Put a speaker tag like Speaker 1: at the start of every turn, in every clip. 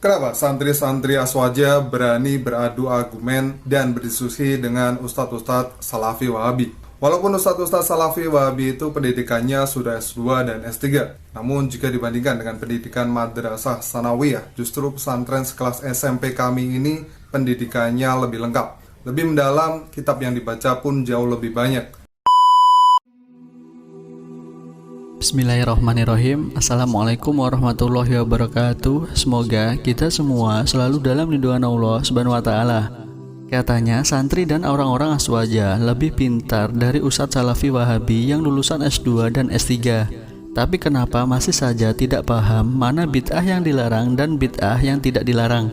Speaker 1: Kenapa santri-santri Aswaja berani beradu argumen dan berdiskusi dengan ustadz-ustadz Salafi Wahabi? Walaupun ustadz-ustadz Salafi Wahabi itu pendidikannya sudah S2 dan S3, namun jika dibandingkan dengan pendidikan Madrasah Sanawiyah, justru pesantren sekelas SMP kami ini pendidikannya lebih lengkap, lebih mendalam, kitab yang dibaca pun jauh lebih banyak.
Speaker 2: Bismillahirrahmanirrahim. Assalamualaikum warahmatullahi wabarakatuh. Semoga kita semua selalu dalam lindungan Allah Subhanahu wa Ta'ala. Katanya santri dan orang-orang Aswaja lebih pintar dari Ustadz Salafi Wahabi yang lulusan S2 dan S3. Tapi kenapa masih saja tidak paham mana bid'ah yang dilarang dan bid'ah yang tidak dilarang?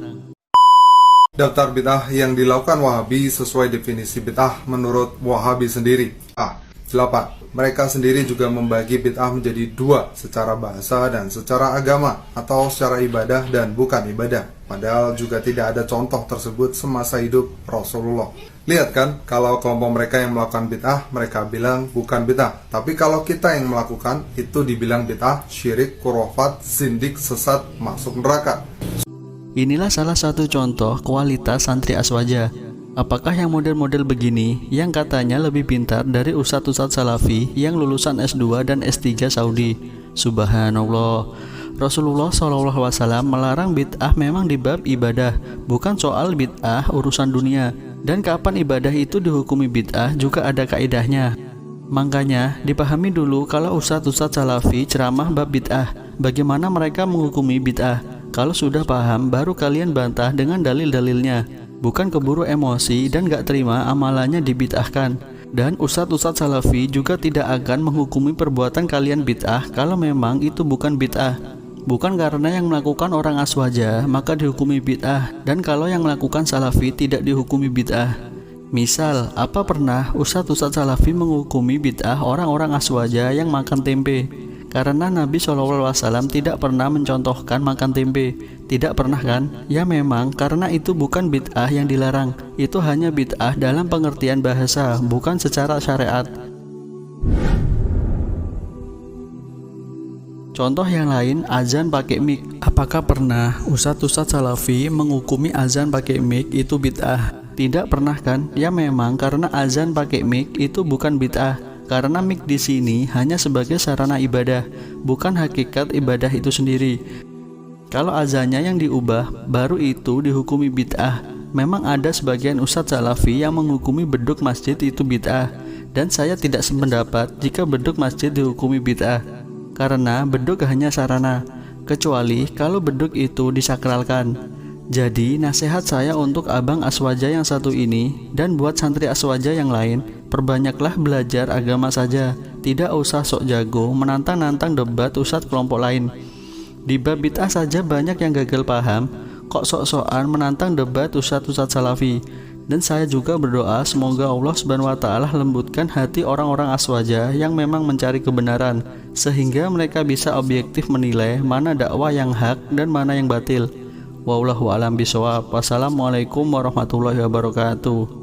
Speaker 1: Daftar bid'ah yang dilakukan Wahabi sesuai definisi bid'ah menurut Wahabi sendiri. 8. Mereka sendiri juga membagi bid'ah menjadi dua, secara bahasa dan secara agama, atau secara ibadah dan bukan ibadah. Padahal juga tidak ada contoh tersebut semasa hidup Rasulullah. Lihat kan, kalau kelompok mereka yang melakukan bid'ah, mereka bilang bukan bid'ah. Tapi kalau kita yang melakukan, itu dibilang bid'ah, syirik, khurafat, zindik, sesat, masuk neraka.
Speaker 2: Inilah salah satu contoh kualitas santri Aswaja. Apakah yang model-model begini yang katanya lebih pintar dari ustadz-ustadz Salafi yang lulusan S2 dan S3 Saudi? Subhanallah. Rasulullah SAW melarang bid'ah memang di bab ibadah, bukan soal bid'ah urusan dunia. Dan kapan ibadah itu dihukumi bid'ah juga ada kaidahnya. Makanya dipahami dulu kalau ustadz-ustadz Salafi ceramah bab bid'ah, bagaimana mereka menghukumi bid'ah. Kalau sudah paham baru kalian bantah dengan dalil-dalilnya. Bukan keburu emosi dan gak terima amalannya dibid'ahkan. Dan ustadz-ustadz Salafi juga tidak akan menghukumi perbuatan kalian bid'ah kalau memang itu bukan bid'ah. Bukan karena yang melakukan orang Aswaja maka dihukumi bid'ah, dan kalau yang melakukan Salafi tidak dihukumi bid'ah. Misal, apa pernah ustadz-ustadz Salafi menghukumi bid'ah orang-orang Aswaja yang makan tempe? Karena Nabi SAW tidak pernah mencontohkan makan tempe. Tidak pernah kan? Ya memang, karena itu bukan bid'ah yang dilarang. Itu hanya bid'ah dalam pengertian bahasa, bukan secara syariat. Contoh yang lain, azan pakai mic. Apakah pernah ustadz-ustadz Salafi menghukumi azan pakai mic itu bid'ah? Tidak pernah kan? Ya memang, karena azan pakai mic itu bukan bid'ah. Karena mic di sini hanya sebagai sarana ibadah, bukan hakikat ibadah itu sendiri. Kalau azannya yang diubah, baru itu dihukumi bid'ah. Memang ada sebagian ustadz Salafi yang menghukumi beduk masjid itu bid'ah, dan saya tidak sependapat jika beduk masjid dihukumi bid'ah, karena beduk hanya sarana, kecuali kalau beduk itu disakralkan. Jadi nasihat saya untuk abang Aswaja yang satu ini dan buat santri Aswaja yang lain, perbanyaklah belajar agama saja. Tidak usah sok jago menantang-nantang debat ustadz kelompok lain. Di bab bid'ah saja banyak yang gagal paham, kok sok-sokan menantang debat ustadz-ustadz Salafi. Dan saya juga berdoa semoga Allah Subhanahu wa Ta'ala lembutkan hati orang-orang Aswaja yang memang mencari kebenaran, sehingga mereka bisa objektif menilai mana dakwah yang hak dan mana yang batil. Wallahu a'lam bishawab. Wassalamualaikum warahmatullahi wabarakatuh.